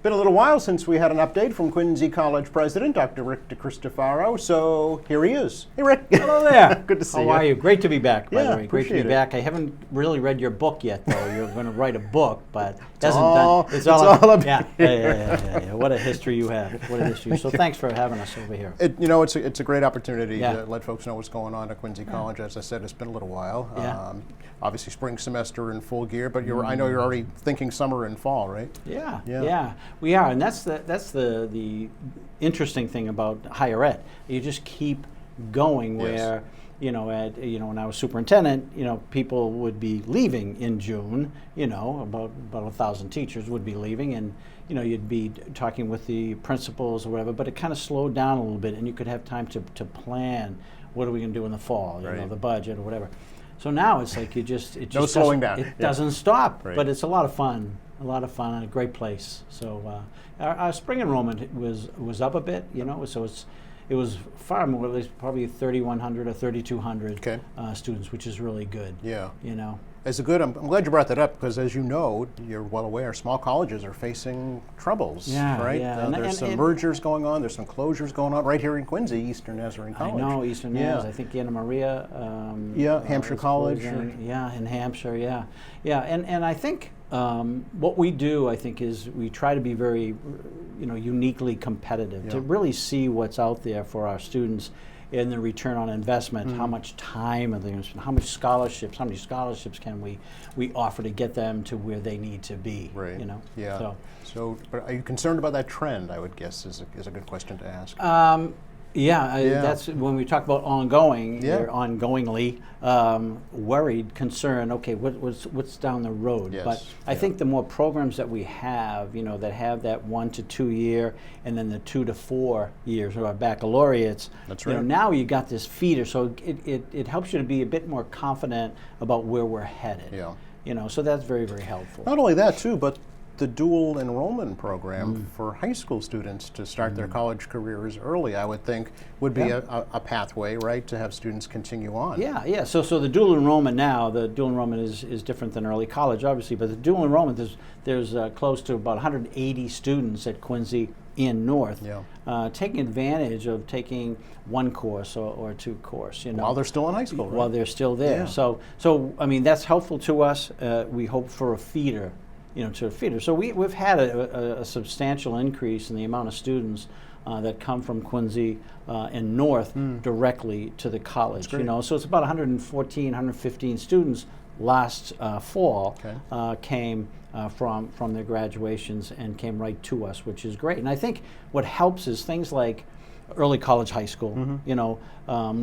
been a little while since we had an update from Quincy College President, Dr. Rick DeCristofaro, so here he is. Hey, Rick. Hello there. Good to see you. How are you? Great to be back, by the way. Great to be appreciate it. back. I haven't really read your book yet, though. You're going to write a book, but it hasn't all- done. it's all up Yeah. What a history you have. What a history. So thanks for having us over here. It's a great opportunity Yeah. to let folks know what's going on at Quincy College. As I said, it's been a little while. Yeah. Obviously, spring semester in full gear, but I know you're already thinking summer and fall, right? Yeah, we are, and that's the interesting thing about higher ed. You just keep going. Where when I was superintendent, people would be leaving in June. About 1,000 teachers would be leaving, and you'd be talking with the principals or whatever. But it kind of slowed down a little bit, and you could have time to plan. What are we going to do in the fall? The budget or whatever. So now it's like it just no slowing down. It doesn't stop, Right. but it's a lot of fun. And a great place. So our spring enrollment was up a bit, So it was far more, at least probably 3,100 or 3,200 students, which is really good. Yeah. It's good. I'm glad you brought that up because, as you know, you're well aware, small colleges are facing troubles. Yeah, right. yeah. There's some mergers going on. There's some closures going on right here in Quincy, Eastern Nazarene College. I know Eastern Naz. I think Anna Maria. Hampshire College. Yeah, in Hampshire. Yeah. And I think what we do, I think, is we try to be very, uniquely competitive to really see what's out there for our students in the return on investment. How much time are they going to spend? How many scholarships can we offer to get them to where they need to be? Right. Yeah. So, but are you concerned about that trend? I would guess is a good question to ask. That's when we talk about ongoing. You're ongoingly worried, concerned. Okay, what's down the road? Yes. But I think the more programs that we have, that have that 1 to 2 year, and then the 2 to 4 years, or our baccalaureates. That's right. Now you got this feeder, so it helps you to be a bit more confident about where we're headed. Yeah. So that's very, very helpful. Not only that too, but the dual enrollment program for high school students to start their college careers early, I would think, would be a pathway, right, to have students continue on. Yeah. So the dual enrollment now, is different than early college, obviously, but the dual enrollment, there's close to about 180 students at Quincy in North taking advantage of taking one course or two courses. While they're still in high school, right? While they're still there. Yeah. So I mean, that's helpful to us. We hope for a feeder. To a feeder. So we've had a substantial increase in the amount of students that come from Quincy and North directly to the college. So it's about 114, 115 students last fall came from their graduations and came right to us, which is great. And I think what helps is things like early college, high school.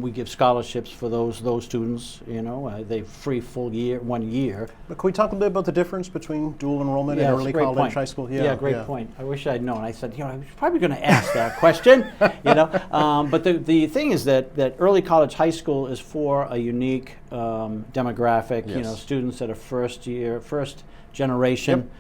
We give scholarships for those students. They free full year, 1 year. But can we talk a bit about the difference between dual enrollment and early college, high school? Great point. I wish I'd known. I said, I was probably going to ask that question. But the thing is that early college, high school is for a unique demographic. Students that are first generation.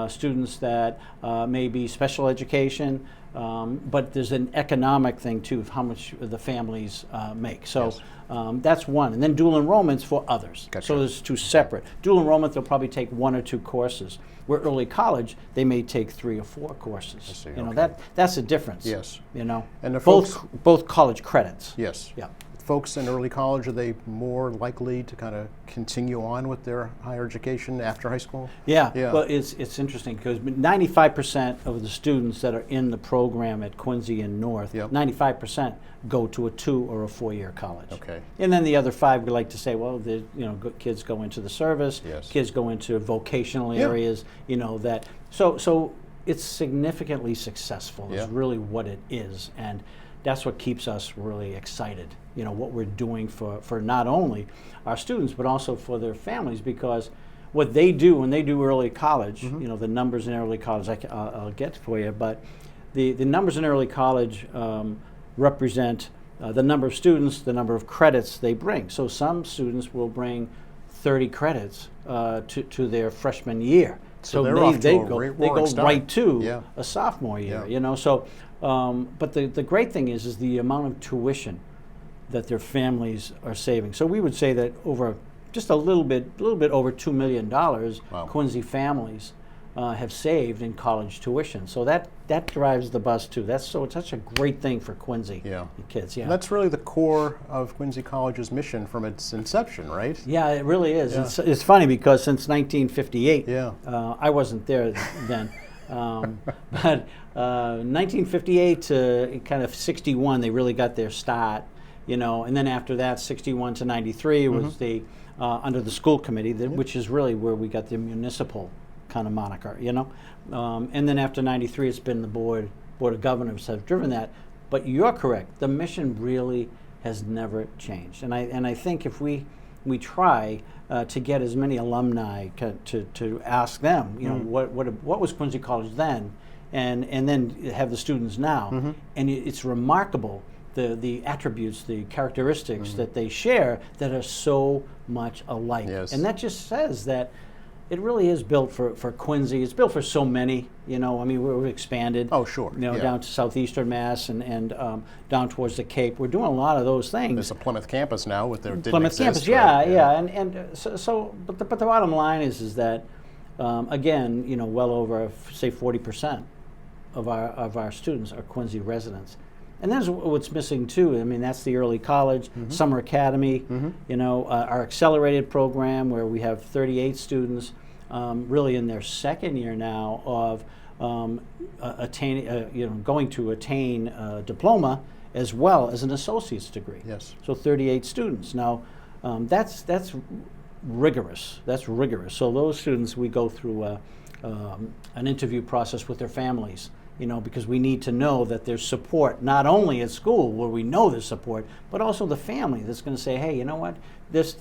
Students that may be special education. But there's an economic thing too of how much the families make. So that's one. And then dual enrollment's for others. Gotcha. So there's two separate. Dual enrollment, they'll probably take 1 or 2 courses. Where early college, they may take 3 or 4 courses. I see, That's a difference. Yes. And the folks, both college credits. Yes. Yeah. Folks in early college, are they more likely to kind of continue on with their higher education after high school? Yeah. Well, it's interesting because 95% of the students that are in the program at Quincy and North, 95% go to a 2 or a 4-year college. Okay. And then the other 5, we like to say, well, kids go into the service, kids go into vocational areas, that. So it's significantly successful is really what it is. And that's what keeps us really excited, what we're doing for not only our students, but also for their families, because what they do when they do early college, the numbers in early college, I'll get for you, but the numbers in early college represent the number of students, the number of credits they bring. So some students will bring 30 credits to their freshman year. So they go start. right to a sophomore year, So, but the great thing is the amount of tuition that their families are saving. So we would say that over just a little bit over $2 million, Quincy families have saved in college tuition. So that drives the bus too. It's such a great thing for Quincy kids. Yeah, and that's really the core of Quincy College's mission from its inception, right? Yeah, it really is. Yeah. It's funny because since 1958, I wasn't there then, but 1958 to kind of 61, they really got their start, and then after that, 61 to 93 was the under the school committee, which is really where we got the municipal kind of moniker, and then after 93, it's been the board of governors have driven that. But you're correct. The mission really has never changed, and I think if we try to get as many alumni to ask them, what was Quincy College then, and then have the students now, and it's remarkable the attributes, the characteristics that they share that are so much alike, and that just says that it really is built for Quincy. It's built for so many, we've expanded. Oh, sure. Down to southeastern Mass and down towards the Cape. We're doing a lot of those things. There's a Plymouth campus now with their Plymouth campus, and so but the bottom line is that again, well over say 40% of our students are Quincy residents. And that's what's missing too. I mean, that's the early college, summer academy, our accelerated program where we have 38 students really in their second year now of going to attain a diploma as well as an associate's degree. Yes. So 38 students. Now, that's rigorous. That's rigorous. So those students, we go through an interview process with their families. Because we need to know that there's support, not only at school where we know there's support, but also the family that's going to say, hey, you know what, this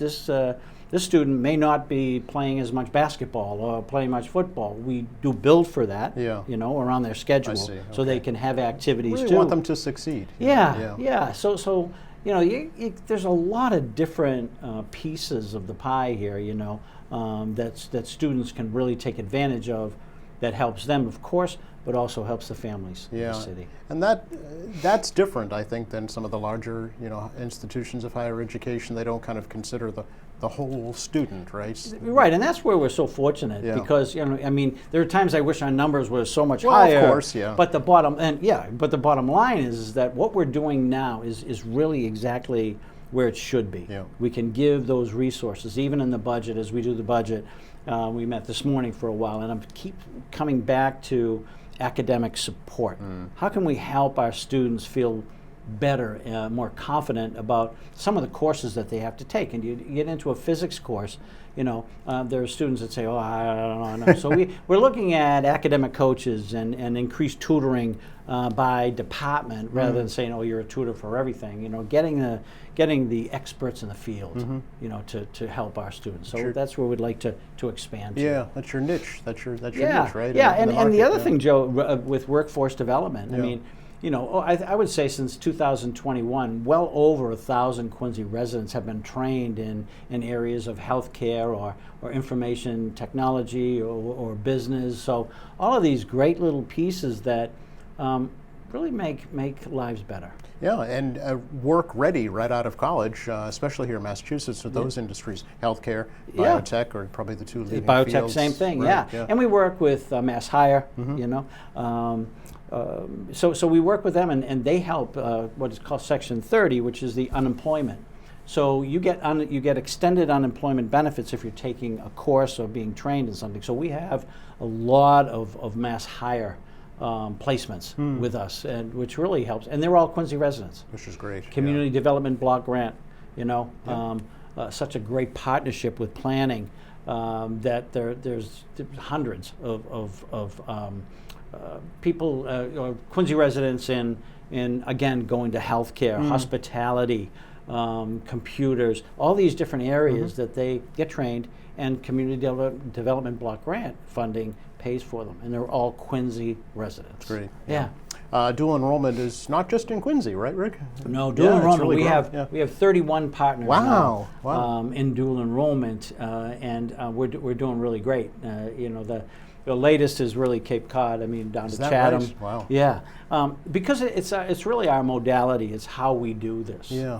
student may not be playing as much basketball or playing much football. We do build for that, around their schedule, so they can have activities really too. Want them to succeed. Yeah. So there's a lot of different pieces of the pie here, that students can really take advantage of. That helps them, of course, but also helps the families in the city. And that's different, I think, than some of the larger, institutions of higher education. They don't kind of consider the whole student, right? Right, and that's where we're so fortunate because there are times I wish our numbers were so much higher. Of course, But the bottom line is that what we're doing now is really exactly where it should be. Yeah. We can give those resources, even in the budget, as we do the budget. We met this morning for a while, and I keep coming back to academic support. How can we help our students feel better, more confident about some of the courses that they have to take? And you get into a physics course, there are students that say, oh, I don't know. So we're looking at academic coaches and increased tutoring by department rather than saying, oh, you're a tutor for everything. Getting the experts in the field, to help our students. So that's where we'd like to expand to. Yeah, that's your niche. That's your niche, right? Yeah, and the other thing, Joe, with workforce development, I would say since 2021, well over 1,000 Quincy residents have been trained in areas of healthcare or information technology or business. So all of these great little pieces that really make lives better. Yeah, and work ready right out of college, especially here in Massachusetts, with those industries, healthcare, biotech, are probably the two leading biotech, fields. Same thing, right, And we work with Mass Hire, So we work with them, and they help what is called Section 30, which is the unemployment. So you get extended unemployment benefits if you're taking a course or being trained in something. So we have a lot of Mass Hire placements with us, and which really helps. And they're all Quincy residents. Which is great. Community Development Block Grant, such a great partnership with planning that there's hundreds of people, Quincy residents in again going to healthcare, hospitality, computers, all these different areas that they get trained, and Community Development Block Grant funding pays for them, and they're all Quincy residents. Great. Yeah. Dual enrollment is not just in Quincy, right, Rick? No, dual enrollment. Really we have 31 partners wow. In dual enrollment, and we're doing really great. The latest is really Cape Cod. Down to Chatham. Right? Wow. Yeah, because it's really our modality. It's how we do this. Yeah.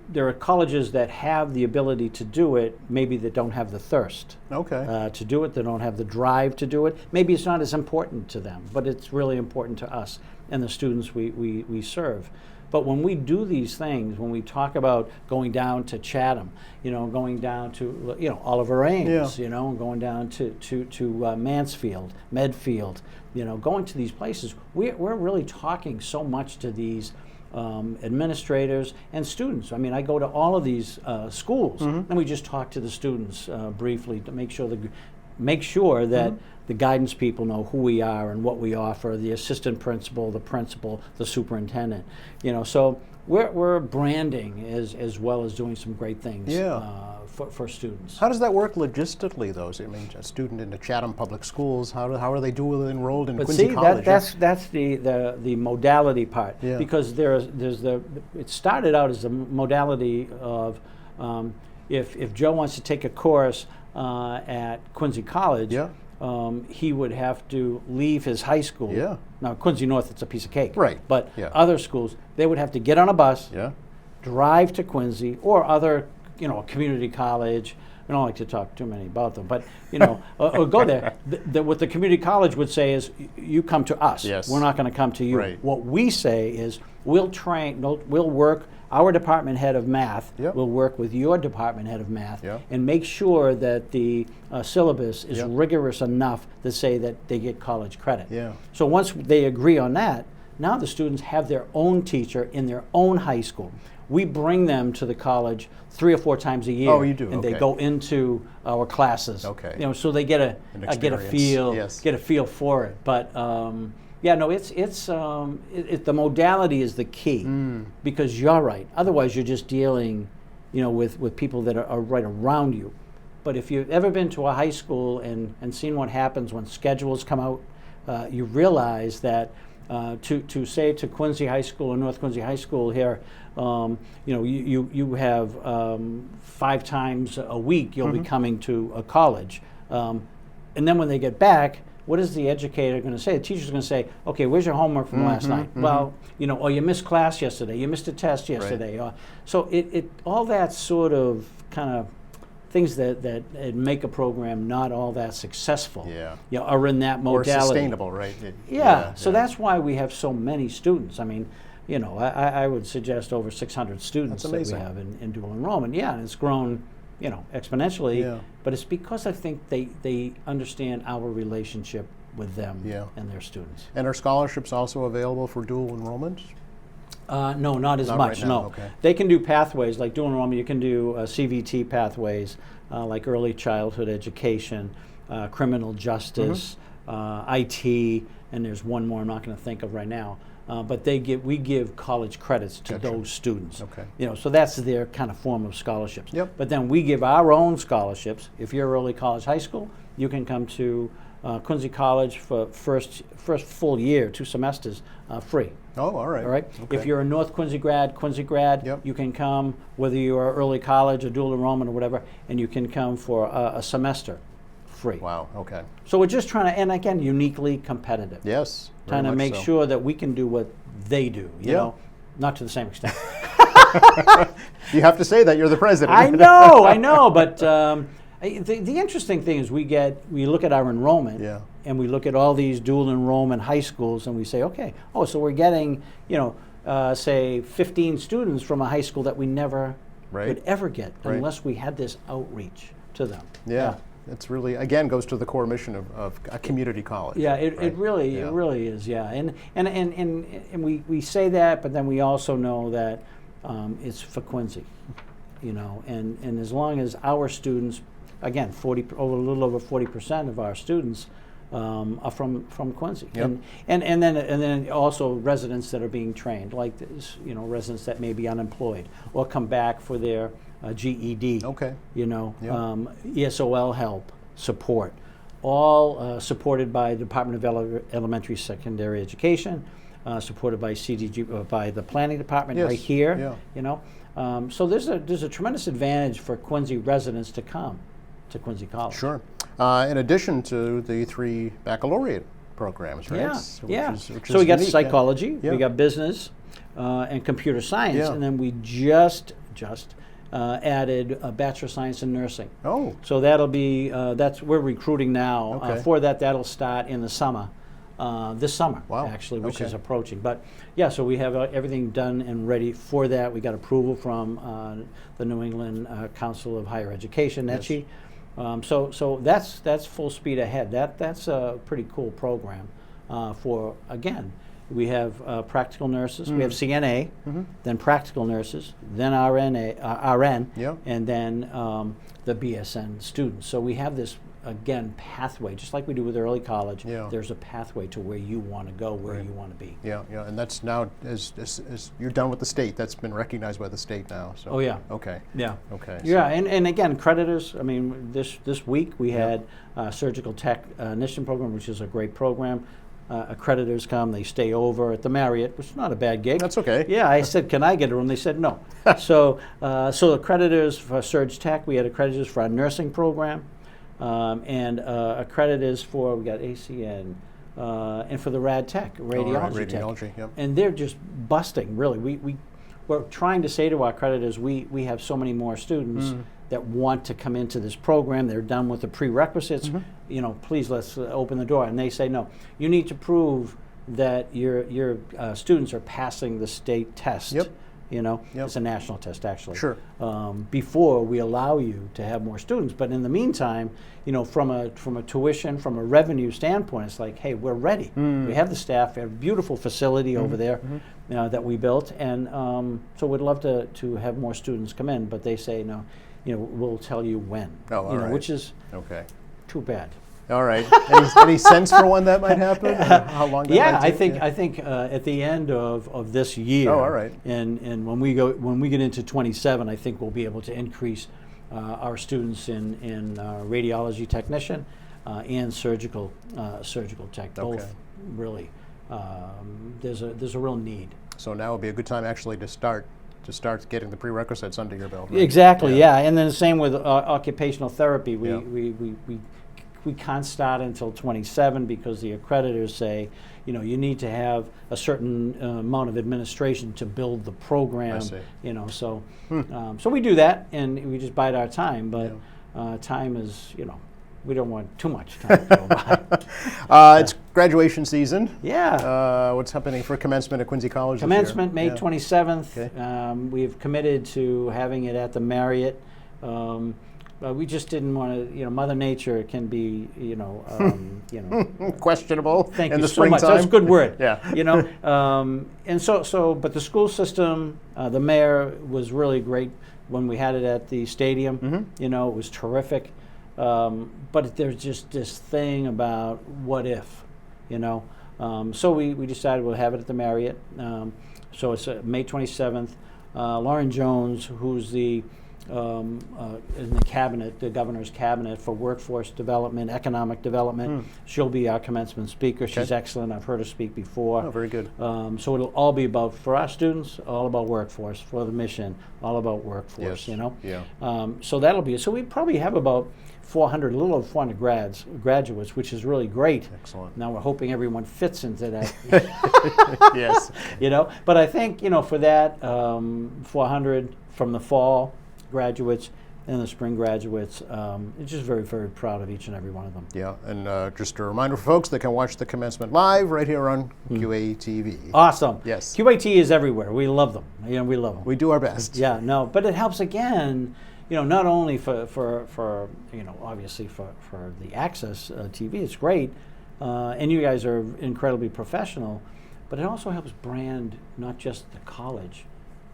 there are colleges that have the ability to do it, maybe that don't have the thirst to do it, they don't have the drive to do it. Maybe it's not as important to them, but it's really important to us and the students we serve. But when we do these things, when we talk about going down to Chatham, going down to Oliver Ames, going down to Mansfield, Medfield, going to these places, we're really talking so much to these administrators and students. I mean, I go to all of these schools, and we just talk to the students briefly to make sure that the guidance people know who we are and what we offer, the assistant principal, the superintendent. So we're branding as well as doing some great things for students. How does that work logistically, though? I mean, a student in the Chatham Public Schools, how are they enrolled in Quincy College? That's the modality part, because it started out as a modality of if Joe wants to take a course at Quincy College, he would have to leave his high school. Now, Quincy North, it's a piece of cake. Right. But other schools, they would have to get on a bus, drive to Quincy, or other, a community college. I don't like to talk too many about them, but or go there. What the community college would say is, you come to us. Yes. We're not going to come to you. Right. What we say is, we'll work. Our department head of math will work with your department head of math and make sure that the syllabus is rigorous enough to say that they get college credit. So once they agree on that, now the students have their own teacher in their own high school. We bring them to the college 3 or 4 times a year. Oh, you do? And they go into our classes. So they get a feel for it. But the modality is the key, because you're right. Otherwise, you're just dealing, with people that are right around you. But if you've ever been to a high school and seen what happens when schedules come out, you realize that to say to Quincy High School or North Quincy High School here, you have 5 times a week you'll be coming to a college, and then when they get back, what is the educator going to say? The teacher's going to say, okay, where's your homework from last night? Well, or you missed class yesterday, you missed a test yesterday. Right. So it all that sort of kind of things that make a program not all that successful are in that modality. Or sustainable, right? So that's why we have so many students. I mean, I would suggest over 600 students that we have in dual enrollment. And it's grown exponentially, but it's because I think they understand our relationship with them and their students. And are scholarships also available for dual enrollment? No, not as much. Right now. No, they can do pathways like dual enrollment. You can do CVT pathways like early childhood education, criminal justice, IT, and there's one more I'm not going to think of right now. But we give college credits to those students. So that's their kind of form of scholarships. But then we give our own scholarships. If you're early college high school, you can come to Quincy College for first full year, 2 semesters, free. Oh, all right. All right. If you're a North Quincy grad, you can come, whether you are early college or dual enrollment or whatever, and you can come for a semester, free. Wow. Okay. So we're just trying to, and again, uniquely competitive. Yes. Trying to make sure that we can do what they do. You know, not to the same extent. You have to say that, you're the president. I know, but the interesting thing is we look at our enrollment, and we look at all these dual enrollment high schools, and we say, okay, so we're getting, say 15 students from a high school that we never could ever get unless we had this outreach to them. It's really, again, goes to the core mission of a community college. It really is. And we say that, but then we also know that it's for Quincy, and as long as our students, again, a little over 40% of our students are from Quincy, and then also residents that are being trained, like this, residents that may be unemployed or come back for their GED. ESOL help, support, all supported by the Department of Elementary Secondary Education, supported by CDG, by the planning department right here. So there's a tremendous advantage for Quincy residents to come to Quincy College. Sure. In addition to the 3 baccalaureate programs, right? So we got psychology, we got business, and computer science, and then we just added a Bachelor of Science in Nursing. Oh. So that'll be, we're recruiting now. Okay. For that, that'll start in the summer. This summer, wow. actually, which okay. is approaching. But yeah, so we have everything done and ready for that. We got approval from the New England Council of Higher Education, NECHI. Yes. So that's full speed ahead. That's a pretty cool program. For again, we have practical nurses. We have CNA, then practical nurses, then RN, yep. and then the BSN students. So we have this, again, pathway, just like we do with early college. Yeah. There's a pathway to where you want to go, where you want to be. Yeah, and that's now, as you're done with the state, that's been recognized by the state now. So. Oh, yeah. Okay. Yeah. Okay. Yeah, and again, creditors, I mean, this week we had Surgical Technician program, which is a great program. Accreditors come, they stay over at the Marriott, which is not a bad gig. That's okay. Yeah, I said, can I get a room? They said no. So accreditors for Surg Tech, we had accreditors for our nursing program, and accreditors for, we got ACN, and for the Rad Tech, Radiology Tech. Radiology, yep. And they're just busting, really. We're trying to say to our accreditors, we have so many more students that want to come into this program. They're done with the prerequisites. You know, please let's open the door. And they say, no, you need to prove that your students are passing the state test. Yep. You know, Yep. it's a national test, actually. Sure. Before we allow you to have more students, but in the meantime, you know, from a tuition, from a revenue standpoint, it's like, hey, we're ready. We have the staff. We have a beautiful facility over there that we built, and so we'd love to have more students come in. But they say, no, you know, we'll tell you when. Oh, all right. Which is okay. too bad. All right. Any sense for when that might happen? How long that might take? I think at the end of this year. Oh, all right. And when we get into 27, I think we'll be able to increase our students in radiology technician and surgical tech. Both really. There's a real need. So now would be a good time actually to start getting the prerequisites under your belt. Right? Exactly. Yeah. And then the same with occupational therapy. We can't start until 27 because the accreditors say, you know, you need to have a certain amount of administration to build the program. I see. You know, so so we do that, and we just bide our time. But time is, you know, we don't want too much time to go by. It's graduation season. Yeah. What's happening for commencement at Quincy College Commencement, this year? May 27th. Okay. We've committed to having it at the Marriott. We just didn't want to, you know, Mother Nature can be, questionable. Thank in you the so much. springtime. That's a good word. Yeah. You know, and but the school system, the mayor was really great when we had it at the stadium. You know, it was terrific. But there's just this thing about what if, you know. So we decided we'll have it at the Marriott. So it's May 27th. Lauren Jones, who's in the cabinet, the governor's cabinet for workforce development, economic development. She'll be our commencement speaker. She's excellent. I've heard her speak before. Oh, very good. So it'll all be about, for our students, all about workforce. For the mission, all about workforce. Yes. You know. Yeah. So that'll be. So we probably have about 400, a little over 400 graduates, which is really great. Excellent. Now we're hoping everyone fits into that. Yes. You know, but I think, you know, for that 400 from the fall graduates and the spring graduates, just very, very proud of each and every one of them. Yeah, and just a reminder for folks, they can watch the commencement live right here on QATV. Awesome. Yes. QAT is everywhere. We love them. You know, we love them. We do our best. Yeah, no, but it helps again, you know, not only for you know, obviously for the access TV, it's great, and you guys are incredibly professional, but it also helps brand not just the college,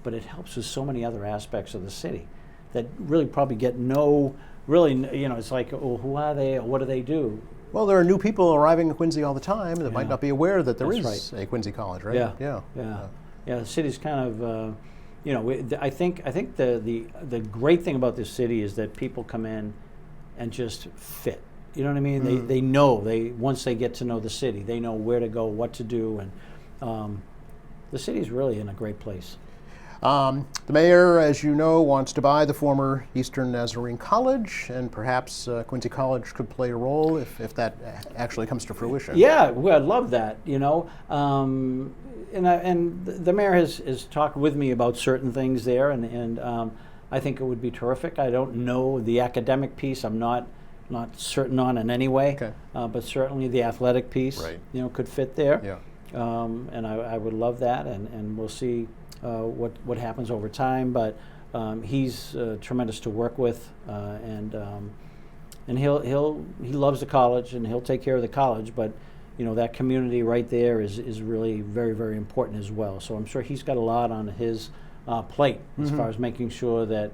but it helps with so many other aspects of the city that really probably get you know, it's like, oh, who are they, or what do they do? Well, there are new people arriving in Quincy all the time that might not be aware that there That's is a Quincy College, right? Yeah. The city's kind of, you know, I think the great thing about this city is that people come in and just fit. You know what I mean? They know, once they get to know the city, they know where to go, what to do, and the city's really in a great place. The mayor, as you know, wants to buy the former Eastern Nazarene College, and perhaps Quincy College could play a role if that actually comes to fruition. Yeah, well, I'd love that, you know. And the mayor has talked with me about certain things there, and I think it would be terrific. I don't know the academic piece. I'm not certain on in any way, Okay. but certainly the athletic piece, Right. you know, could fit there. Yeah. And I would love that, and we'll see what happens over time. But he's tremendous to work with, and he loves the college, and he'll take care of the college. But you know, that community right there is really very, very important as well. So I'm sure he's got a lot on his plate as far as making sure that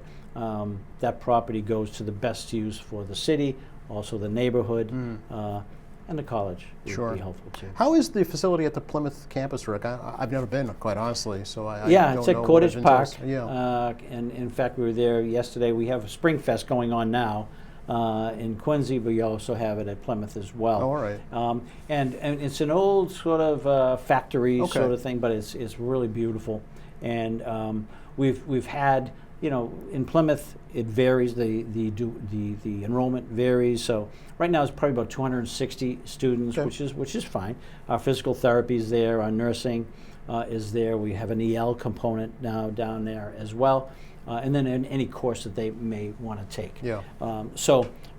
that property goes to the best use for the city, also the neighborhood, and the college would be helpful too. How is the facility at the Plymouth campus, Rick? I've never been, quite honestly, so I Yeah, don't it's at know what Cottage it Park. entails. Yeah. And in fact, we were there yesterday. We have a Spring Fest going on now in Quincy, but we also have it at Plymouth as well. Oh, all right. And it's an old sort of factory Okay. sort of thing, but it's really beautiful. And we've had, you know, in Plymouth it varies. The enrollment varies. So right now it's probably about 260 students, Okay. which is fine. Our physical therapy is there. Our nursing is there. We have an EL component now down there as well. And then in any course that they may want to take. Yeah.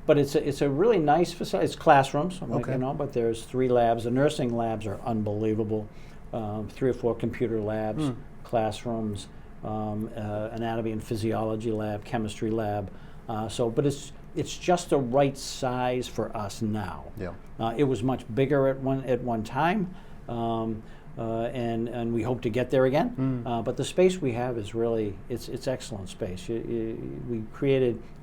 But it's a really nice facility. It's classrooms, Okay. you know, but there's 3 labs. The nursing labs are unbelievable. 3 or 4 computer labs, classrooms, anatomy and physiology lab, chemistry lab. But it's just the right size for us now. Yeah. It was much bigger at one time. And we hope to get there again. But the space we have is really, it's excellent space. We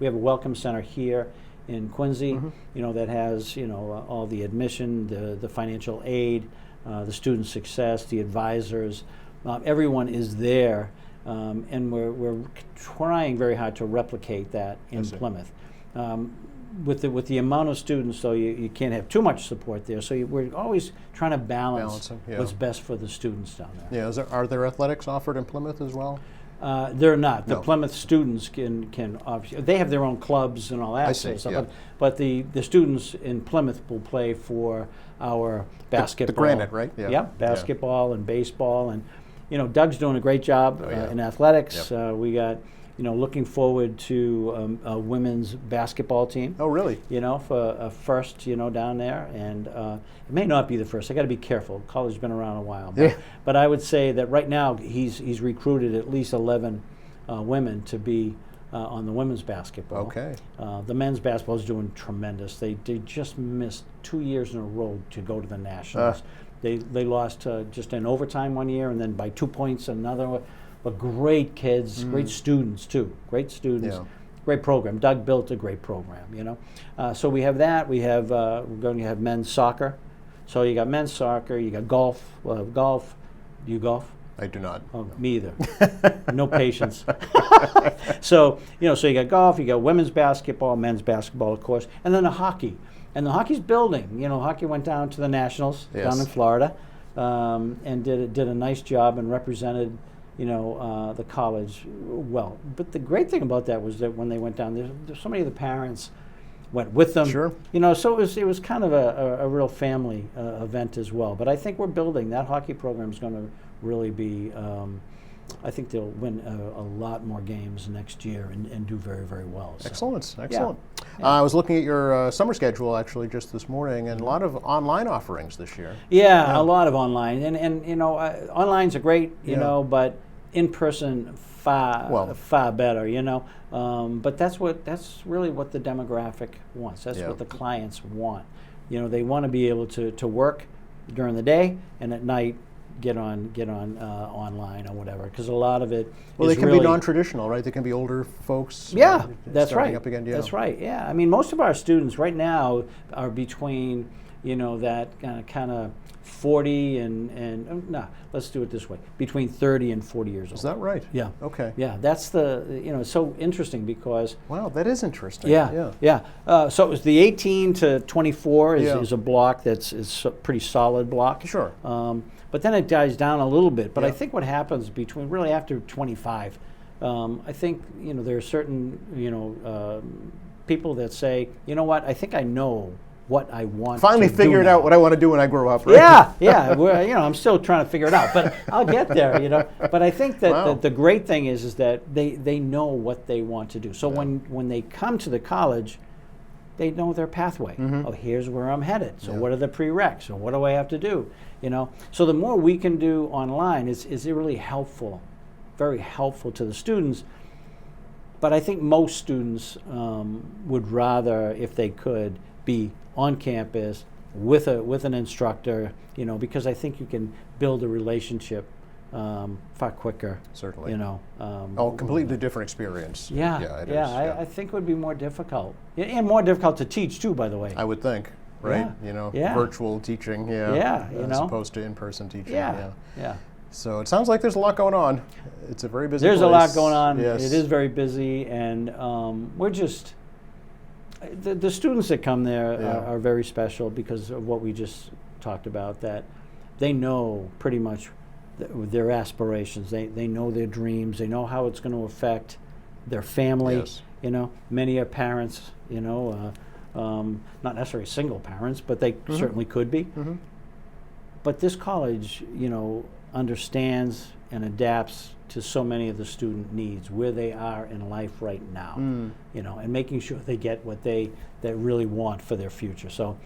have a welcome center here in Quincy, you know, that has, you know, all the admission, the financial aid, the student success, the advisors. Everyone is there, and we're trying very hard to replicate that in Plymouth. With the amount of students, though, you can't have too much support there. So we're always trying to balance what's best for the students down there. Yeah. Are there athletics offered in Plymouth as well? They're not. No. The Plymouth students can obviously, they have their own clubs and all that sort of stuff. Yeah. But the students in Plymouth will play for our basketball. The Granite, right? Yeah. Basketball and baseball, and you know, Doug's doing a great job in athletics. We got, you know, looking forward to a women's basketball team. Oh, really? You know, for a first, you know, down there, and it may not be the first. I got to be careful. College has been around a while, but I would say that right now he's recruited at least 11 women to be on the women's basketball. Okay. The men's basketball is doing tremendous. They just missed 2 years in a row to go to the nationals. They lost just in overtime one year, and then by 2 points another. But great kids, great students too. Great students, great program. Doug built a great program, you know. So we have that. We have we're going to have men's soccer. So you got men's soccer. You got golf. Golf. Do you golf? I do not. Oh, me either. No patience. So you know, so you got golf. You got women's basketball, men's basketball, of course, and then the hockey. And the hockey's building. You know, hockey went down to the nationals down in Florida, and did a nice job and represented, you know, the college well. But the great thing about that was that when they went down, there's so many of the parents went with them. Sure. You know, so it was kind of a real family event as well. But I think we're building. That hockey program is going to really be, I think they'll win a lot more games next year and do very, very well. So. Excellent. Yeah. I was looking at your summer schedule actually just this morning, and a lot of online offerings this year. Yeah, a lot of online, and you know, online's a great, you know, but in person far better, you know. But that's really what the demographic wants. That's what the clients want. You know, they want to be able to work during the day and at night get on online or whatever, because a lot of it Well, is they can really be non-traditional, right? They can be older folks. Yeah, that's starting right. Up again. That's right. Yeah, I mean, most of our students right now are between, you know, that kind of 40 and no, let's do it this way, between 30 and 40 years old. Is that right? Yeah. Okay. Yeah, that's the, you know, it's so interesting because. Wow, that is interesting. Yeah. So it was the 18 to 24 is a block that's is a pretty solid block. Sure. but then it dies down a little bit. But I Yeah. think what happens between really after 25, I think there are certain people that say, you know what, I think I know what I want. Finally to do figured now. out what I want to do when I grow up. Right? Yeah. I'm still trying to figure it out, but I'll get there. But I think that, Wow. the great thing is that they know what they want to do. So when they come to the college, they know their pathway. Oh, here's where I'm headed. So what are the prereqs? So what do I have to do? So the more we can do online is really helpful, very helpful to the students. But I think most students would rather, if they could, be on campus with an instructor, because I think you can build a relationship far quicker. Certainly. Completely different experience. Yeah, it is. I think it would be more difficult. And more difficult to teach, too, by the way. I would think, right? Yeah. Virtual teaching, as opposed to in-person teaching. Yeah. So it sounds like there's a lot going on. It's a very busy There's place. a lot going on. Yes. It is very busy, and we're just... The students that come there are very special because of what we just talked about, that they know pretty much their aspirations. They know their dreams. They know how it's going to affect their family. Yes. Many are parents, not necessarily single parents, but they certainly could be. But this college, understands and adapts to so many of the student needs, where they are in life right now, and making sure they get what they really want for their future. So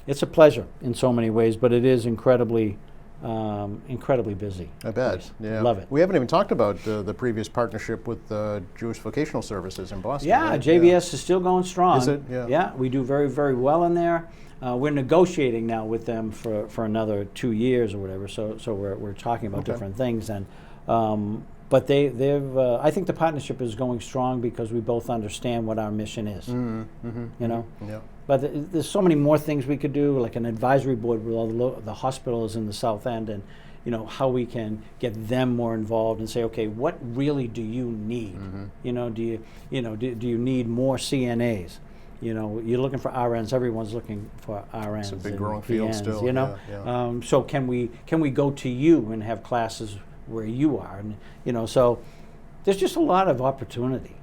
it's a pleasure in so many ways, but it is incredibly busy. I bet. Yeah. Love it. We haven't even talked about the previous partnership with Jewish Vocational Services in Boston. Yeah, right? JVS is still going strong. Is it? Yeah. Yeah, we do very, very well in there. We're negotiating now with them for another 2 years or whatever. So we're talking about different things, and but they've I think the partnership is going strong because we both understand what our mission is. Yeah. But there's so many more things we could do, like an advisory board with all the hospitals in the South End, and how we can get them more involved and say, okay, what really do you need? Do you need more CNAs? You're looking for RNs. Everyone's looking for RNs. It's a big and growing field PNs, still. Yeah. So can we go to you and have classes where you are? And so there's just a lot of opportunity.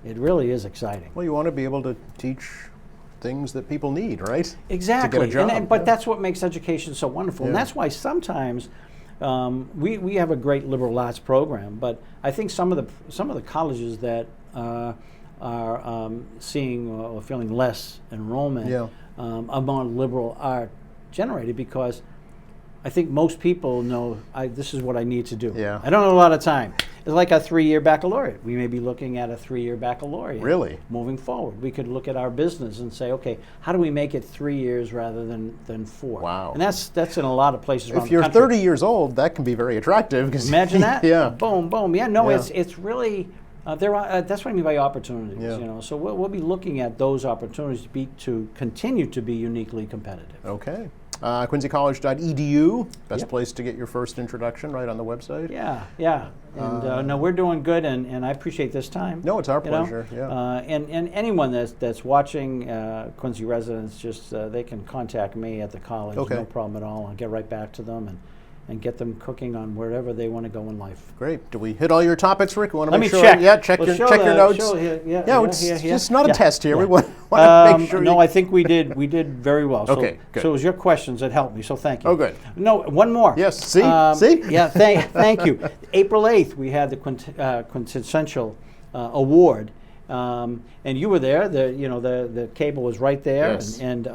It really is exciting. Well, you want to be able to teach things that people need, right? Exactly. To get a job. But that's what makes education so wonderful. And that's why sometimes we have a great liberal arts program, but I think some of the colleges that are seeing or feeling less enrollment are more liberal art generated, because I think most people know this is what I need to do. Yeah. I don't have a lot of time. It's like a 3-year baccalaureate. We may be looking at a 3-year baccalaureate. Really? Moving forward, we could look at our business and say, okay, how do we make it 3 years rather than 4? Wow. And that's in a lot of places around If you're the country. 30 years old, that can be very attractive. Imagine that. Yeah. Boom, boom. Yeah. No, Yeah. it's really. There are, that's what I mean by opportunities. Yeah. So we'll be looking at those opportunities to continue to be uniquely competitive. Okay. QuincyCollege.edu, best place to get your first introduction, right on the website. Yeah. And no, we're doing good, and I appreciate this time. No, it's our pleasure. Yeah. And anyone that's watching, Quincy residents, just they can contact me at the college. Okay. No problem at all. I'll get right back to them and get them cooking on wherever they want to go in life. Great. Do we hit all your topics, Rick? We want to Let make me sure. check. Yeah, check Well, your notes. It's not a test here. We want to make sure. No, I think we did very well. So, Okay, good. So it was your questions that helped me. So thank you. Oh, good. No, one more. Yes. See. Yeah. Thank you. April 8th, we had the quintessential award, and you were there. The cable was right there, Yes. and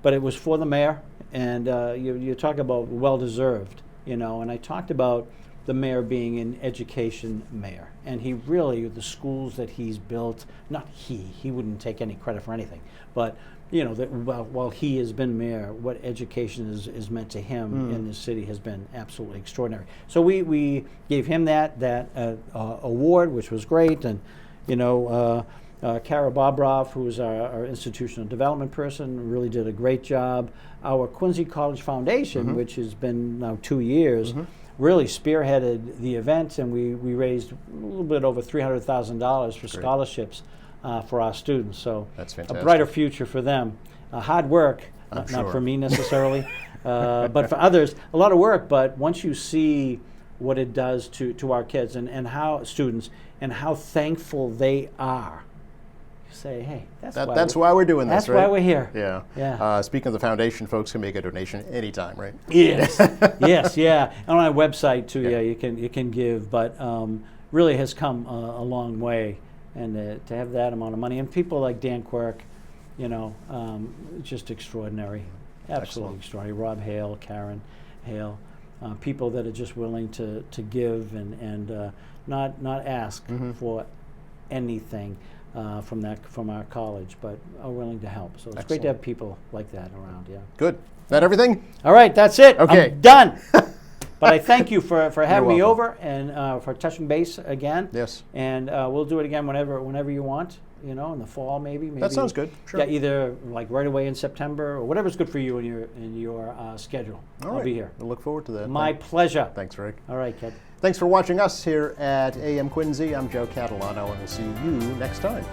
but it was for the mayor, and you talk about well deserved, and I talked about the mayor being an education mayor, and he really, the schools that he's built, not he wouldn't take any credit for anything, but while he has been mayor, what education is meant to him in this city has been absolutely extraordinary. So we gave him that award, which was great, and Kara Bobrov, who is our institutional development person, really did a great job. Our Quincy College Foundation, which has been now 2 years, really spearheaded the event, and we raised a little bit over $300,000 for scholarships for our students. So that's fantastic. A brighter future for them. Hard work, not sure. for me necessarily, but for others, a lot of work. But once you see what it does to our kids and how students and how thankful they are, you say, hey, that's why we're doing this, that's right? why we're here. Yeah. Yeah. Speaking of the foundation, folks can make a donation anytime, right? Yes. Yes. Yeah. And on our website too. Yeah. You can give, but really has come a long way, and to have that amount of money and people like Dan Quirk, just extraordinary, absolutely extraordinary. Rob Hale, Karen Hale, people that are just willing to give and not ask for anything from our college, but are willing to help. So it's great to have people like that around. Yeah. Good. Is that everything? All right, that's it. Okay. I'm done. But I thank you for having me welcome. over and for touching base again. Yes. And we'll do it again whenever you want. In the fall maybe. That sounds good. Sure. Yeah, either like right away in September or whatever's good for you in your schedule. All right. I'll be here. We'll look forward to that. My pleasure. Thanks, Rick. All right, Ked. Thanks for watching us here at AM Quincy. I'm Joe Catalano, and we'll see you next time.